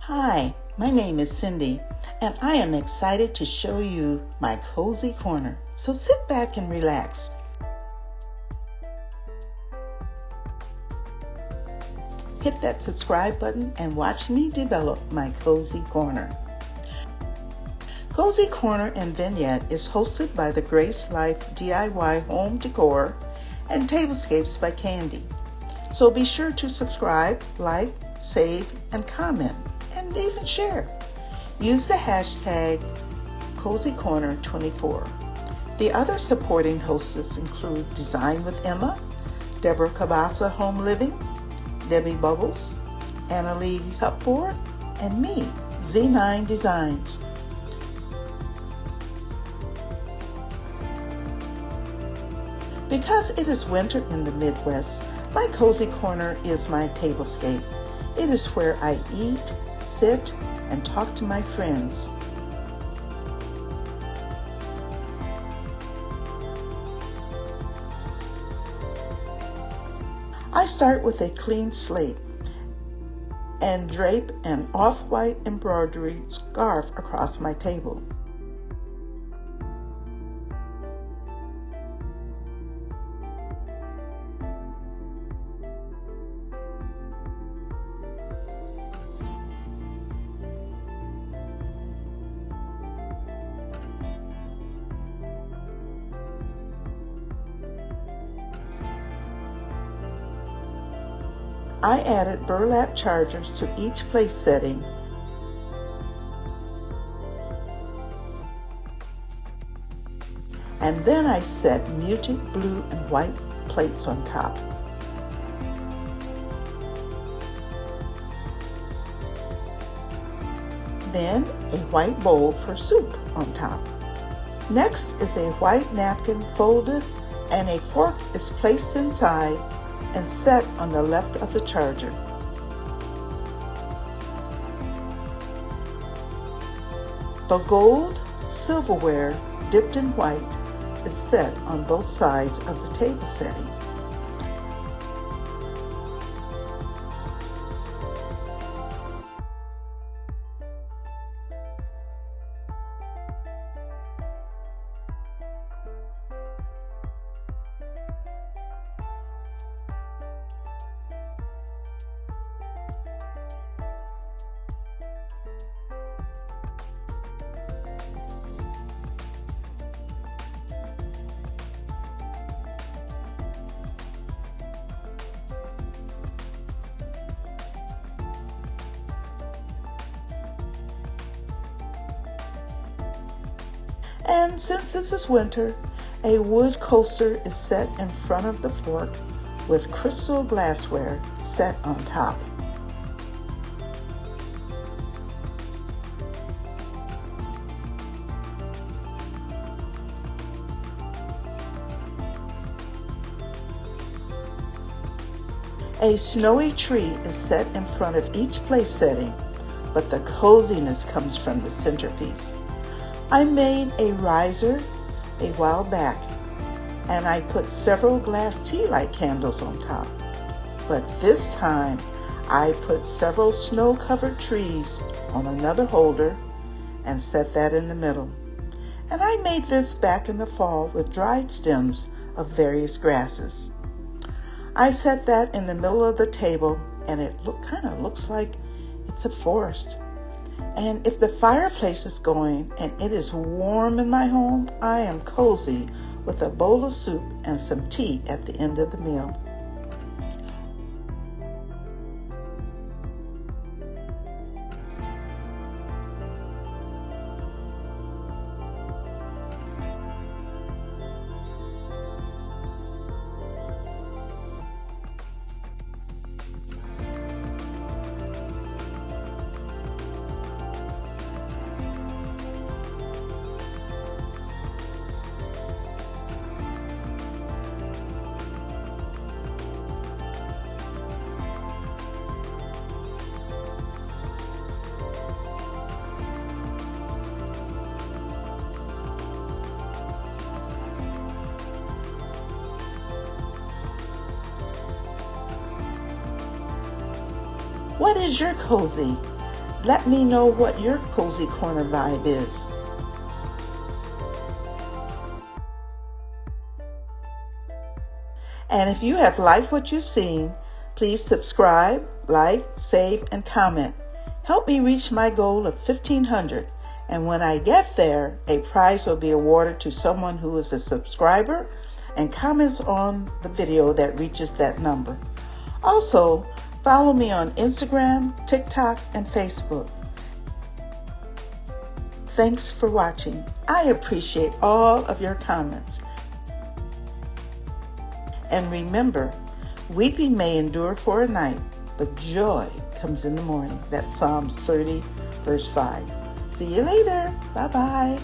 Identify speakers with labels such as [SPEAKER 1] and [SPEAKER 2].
[SPEAKER 1] Hi, my name is Cindy, and I am excited to show you my cozy corner. So sit back and relax. Hit that subscribe button and watch me develop my cozy corner. Cozy Corner and Vignette is hosted by the Grace Life DIY Home Decor and Tablescapes by Candy. So be sure to subscribe, like, save, and comment, and even share. Use the hashtag CozyCorner24. The other supporting hosts include Design with Emma, Deborah Cabasa Home Living, Debbie Bubbles, Annalise Hupboard, and me, Z9 Designs. Because it is winter in the Midwest, my cozy corner is my tablescape. It is where I eat, sit, and talk to my friends. I start with a clean slate and drape an off-white embroidery scarf across my table. I added burlap chargers to each place setting and then I set muted blue and white plates on top. Then a white bowl for soup on top. Next is a white napkin folded and a fork is placed inside and set on the left of the charger. The gold silverware dipped in white is set on both sides of the table setting. And since this is winter, a wood coaster is set in front of the fork with crystal glassware set on top. A snowy tree is set in front of each place setting, but the coziness comes from the centerpiece. I made a riser a while back, and I put several glass tea light candles on top. But this time, I put several snow-covered trees on another holder and set that in the middle. And I made this back in the fall with dried stems of various grasses. I set that in the middle of the table, and it kind of looks like it's a forest. And if the fireplace is going and it is warm in my home, I am cozy with a bowl of soup and some tea at the end of the meal. What is your cozy? Let me know what your cozy corner vibe is. And if you have liked what you've seen, please subscribe, like, save, and comment. Help me reach my goal of 1,500. And when I get there, a prize will be awarded to someone who is a subscriber and comments on the video that reaches that number. Also, follow me on Instagram, TikTok, and Facebook. Thanks for watching. I appreciate all of your comments. And remember, weeping may endure for a night, but joy comes in the morning. That's Psalms 30, verse 5. See you later. Bye-bye.